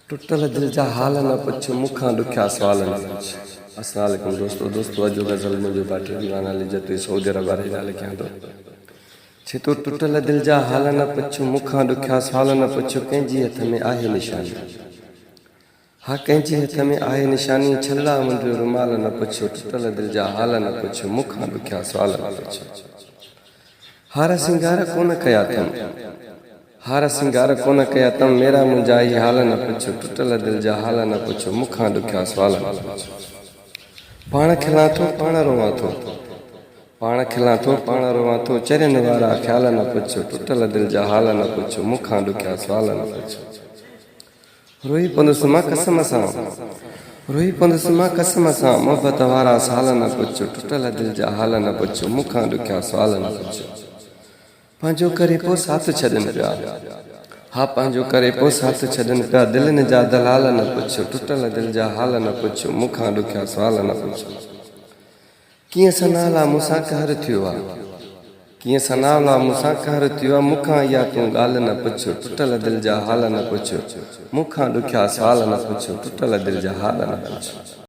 टुटल दिल जा हाल न पुछ मुखां ॾुखिया सवाल न पुछ। अस्सलाम वालेकुम दोस्तों अॼु गज़ल मुंहिंजो बाटी गाना लिजत सऊदी अरब वारे जा लिखियां थो। छे तो टुटल दिल जा हाल न पुछ मुखां ॾुखिया सवाल न पुछ। कंहिंजी हथ में आहे निशानी, हाँ कंहिंजी हथ में आहे निशानी। छल्ला मुंहिंजो रुमाल न पुछ, टुटल दिल जा हाल न पुछ मुखां ॾुखिया सवाल न पुछ। हार सिंगार कोन कया अथम, हार सिंगार कोन कया तम, मेरा मुंहिंजा ही हाल न पुछ, टुटल दिल जा हाल न पुछ मुखां ॾुखिया सवाल न पुछ। पाण खिलां थो पाण रोवां थो, पाण खिलां थो पाण रोवां थो, चरनि वारा ख़्याल न पुछ, टुटल दिल जा हाल न पुछ मुखां ॾुखिया सवाल न पुछ। रोई पवंदुसि मां कसम सां, रोई पवंदुसि मां कसम सां, मोहबत वारा साल न पुछ, टुटल दिल जा हाल न पुछ मुखां ॾुखिया सवाल न पुछ। पंहिंजो करे पोइ साथ छॾनि पिया, हा पंहिंजो करे पोइ साथ छॾनि पिया, दिलनि जा दलाल न पुछ, टुटल दिल जा हाल न पुछ मुखां ॾुखिया सवाल न पुछ। कीअं सनाला मूंसां कहर थियो आहे, कीअं सनाला मूंसां कहर थियो आहे, मूंखां इहा तूं ॻाल्हि न पुछ, टुटल दिल जा हाल न पुछ मुखां ॾुखिया सवाल न पुछ, टुटल दिल जा हाल न पुछ।